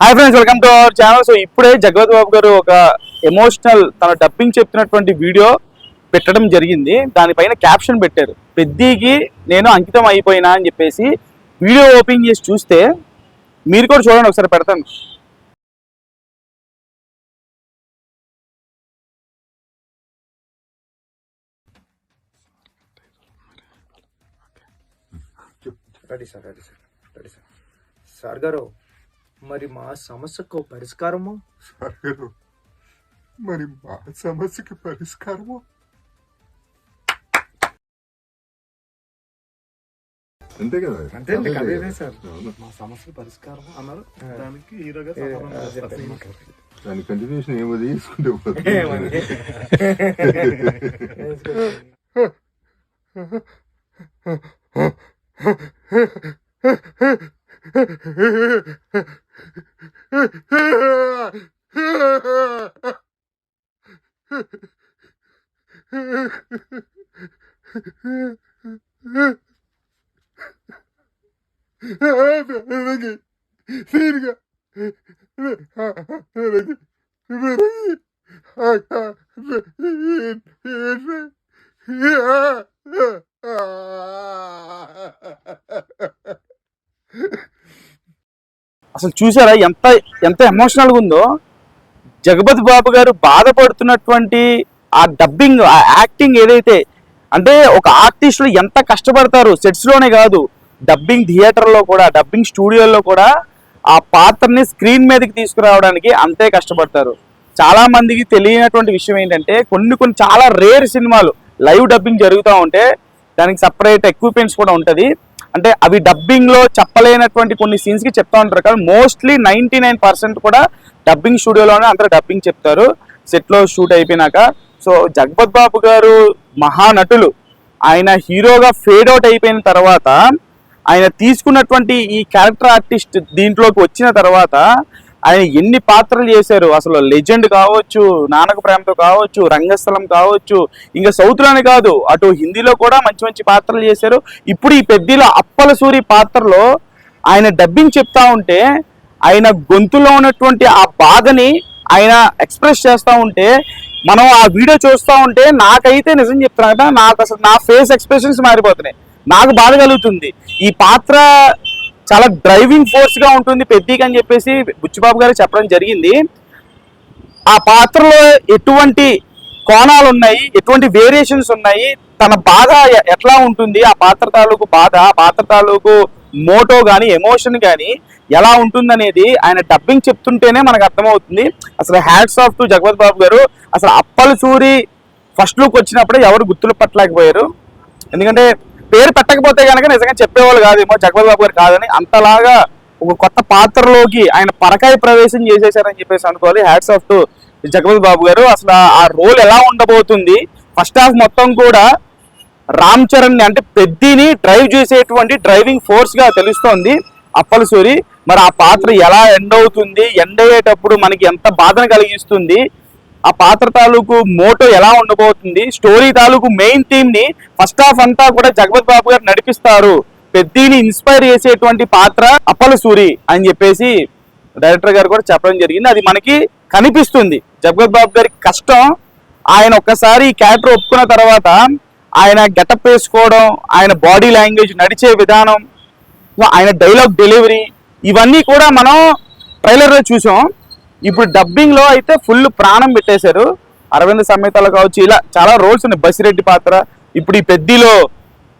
Hi friends, welcome to our channel. So ఇప్పుడే జగపతి బాబు గారు ఒక ఎమోషనల్ తన డబ్బింగ్ చెప్తున్నటువంటి వీడియో పెట్టడం జరిగింది. దానిపైన క్యాప్షన్ పెట్టారు, పెద్దీకి నేను అంకితం అయిపోయినా అని చెప్పేసి. వీడియో ఓపెన్ చేసి చూస్తే మీరు కూడా చూడండి, ఒకసారి పెడతాను. సార్ గారు, మరి మా సమస్యకు పరిష్కారము? సార్ గారు, మరి మా సమస్యకి పరిష్కారము? అంతే కదా, అంతే అదే సార్. మా సమస్య పరిష్కారం అన్నారు, దానికి హీరోగా దాని కంటిన్యూషన్ ఏమో తీసుకుంటే పోతుంది. అసలు చూసారా ఎంత ఎంత ఎమోషనల్గా ఉందో. జగపతి బాబు గారు బాధపడుతున్నటువంటి ఆ డబ్బింగ్, ఆ యాక్టింగ్ ఏదైతే, అంటే ఒక ఆర్టిస్టులు ఎంత కష్టపడతారు సెట్స్లోనే కాదు, డబ్బింగ్ థియేటర్లో కూడా, డబ్బింగ్ స్టూడియోలో కూడా ఆ పాత్రని స్క్రీన్ మీదకి తీసుకురావడానికి అంతే కష్టపడతారు. చాలా మందికి తెలియనటువంటి విషయం ఏంటంటే, కొన్ని చాలా రేర్ సినిమాలు లైవ్ డబ్బింగ్ జరుగుతూ ఉంటే దానికి సపరేట్ ఎక్విప్మెంట్స్ కూడా ఉంటుంది. అంటే అవి డబ్బింగ్లో చెప్పలేనటువంటి కొన్ని సీన్స్కి చెప్తా ఉంటారు, కానీ మోస్ట్లీ 99% కూడా డబ్బింగ్ స్టూడియోలోనే అందరూ డబ్బింగ్ చెప్తారు సెట్లో షూట్ అయిపోయినాక. సో జగపతి బాబు గారు మహానటులు, ఆయన హీరోగా ఫేడ్ అవుట్ అయిపోయిన తర్వాత ఆయన తీసుకున్నటువంటి ఈ క్యారెక్టర్ ఆర్టిస్ట్ దీంట్లోకి వచ్చిన తర్వాత ఆయన ఎన్ని పాత్రలు చేశారు. అసలు లెజెండ్ కావచ్చు, నానక ప్రేమతో కావచ్చు, రంగస్థలం కావచ్చు, ఇంకా సౌత్లోనే కాదు అటు హిందీలో కూడా మంచి మంచి పాత్రలు చేశారు. ఇప్పుడు ఈ పెద్దిలో అప్పల సూరి పాత్రలో ఆయన డబ్బింగ్ చెప్తా ఉంటే, ఆయన గొంతులో ఉన్నటువంటి ఆ బాధని ఆయన ఎక్స్ప్రెస్ చేస్తూ ఉంటే, మనం ఆ వీడియో చూస్తూ ఉంటే నాకైతే నిజం చెప్తున్నా కదా, నాకు అసలు నా ఫేస్ ఎక్స్ప్రెషన్స్ మారిపోతున్నాయి, నాకు బాధ కలుగుతుంది. ఈ పాత్ర చాలా డ్రైవింగ్ ఫోర్స్ గా ఉంటుంది పెద్దీకి అని చెప్పేసి బుచ్చిబాబు గారు చెప్పడం జరిగింది. ఆ పాత్రలో ఎటువంటి కోణాలు ఉన్నాయి, ఎటువంటి వేరియేషన్స్ ఉన్నాయి, తన బాధ ఎట్లా ఉంటుంది, ఆ పాత్ర తాలూకు బాధ, ఆ పాత్ర తాలూకు మోటో కానీ ఎమోషన్ కానీ ఎలా ఉంటుంది అనేది ఆయన డబ్బింగ్ చెప్తుంటేనే మనకు అర్థమవుతుంది. అసలు హ్యాట్స్ ఆఫ్ టు జగపతి బాబు గారు. అసలు అప్పల సూరి ఫస్ట్ లుక్ వచ్చినప్పుడే ఎవరు గుర్తులు పట్టలేకపోయారు, ఎందుకంటే పేరు పెట్టకపోతే కనుక నిజంగా చెప్పేవాళ్ళు కాదేమో జగపతి బాబు గారు కాదని. అంతలాగా ఒక కొత్త పాత్రలోకి ఆయన పరకాయ ప్రవేశం చేసేసారని చెప్పేసి అనుకోవాలి. హ్యాట్స్ ఆఫ్ టు జగపతి బాబు గారు. అసలు ఆ రోల్ ఎలా ఉండబోతుంది, ఫస్ట్ హాఫ్ మొత్తం కూడా రామ్ చరణ్ అంటే పెద్దిని డ్రైవ్ చేసేటువంటి డ్రైవింగ్ ఫోర్స్ గా తెలుస్తోంది అప్పల సూరి. మరి ఆ పాత్ర ఎలా ఎండ్ అవుతుంది, ఎండ్ అయ్యేటప్పుడు మనకి ఎంత బాధను కలిగిస్తుంది, ఆ పాత్ర తాలూకు మోటో ఎలా ఉండబోతుంది, స్టోరీ తాలూకు మెయిన్ థీమ్ ని ఫస్ట్ హాఫ్ అంతా కూడా జగపతి బాబు గారు నడిపిస్తారు. పెద్దిని ఇన్స్పైర్ చేసేటువంటి పాత్ర అప్పల సూరి అని చెప్పేసి డైరెక్టర్ గారు కూడా చెప్పడం జరిగింది. అది మనకి కనిపిస్తుంది. జగపతి బాబు గారి కష్టం, ఆయన ఒక్కసారి ఈ క్యారెక్టర్ ఒప్పుకున్న తర్వాత ఆయన గెటప్ వేసుకోవడం, ఆయన బాడీ లాంగ్వేజ్, నడిచే విధానం, ఆయన డైలాగ్ డెలివరీ, ఇవన్నీ కూడా మనం ట్రైలర్లో చూసాం. ఇప్పుడు డబ్బింగ్ లో అయితే ఫుల్ ప్రాణం పెట్టేశారు. అరవింద సమేతలో కావచ్చు, ఇలా చాలా రోల్స్ ఉన్నాయి. బసిరెడ్డి పాత్ర, ఇప్పుడు ఈ పెద్దిలో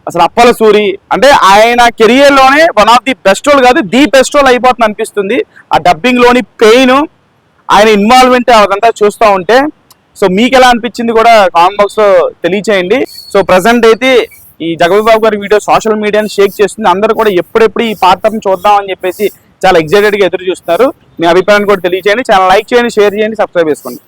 అసలు అప్పల సూరి అంటే ఆయన కెరియర్ లోనే one of the best role కాదు, ది బెస్ట్ రోల్ అయిపోతుంది అనిపిస్తుంది. ఆ డబ్బింగ్ లోని పెయిన్, ఆయన ఇన్వాల్వ్మెంట్, అదంతా చూస్తూ ఉంటే. సో మీకు ఎలా అనిపించింది కూడా కామెంట్ బాక్స్ లో తెలియచేయండి. సో ప్రజెంట్ అయితే ఈ జగపతి బాబు గారి వీడియో సోషల్ మీడియాని షేక్ చేస్తుంది. అందరూ కూడా ఎప్పుడెప్పుడు ఈ పాత్రను చూద్దాం అని చెప్పేసి చాలా ఎక్సైటెడ్ గా ఎదురు చూస్తున్నారు. మీ అభిప్రాయాన్ని కూడా తెలియచేయండి. ఛానల్ లైక్ చేయండి, షేర్ చేయండి, సబ్స్క్రైబ్ చేసుకోండి.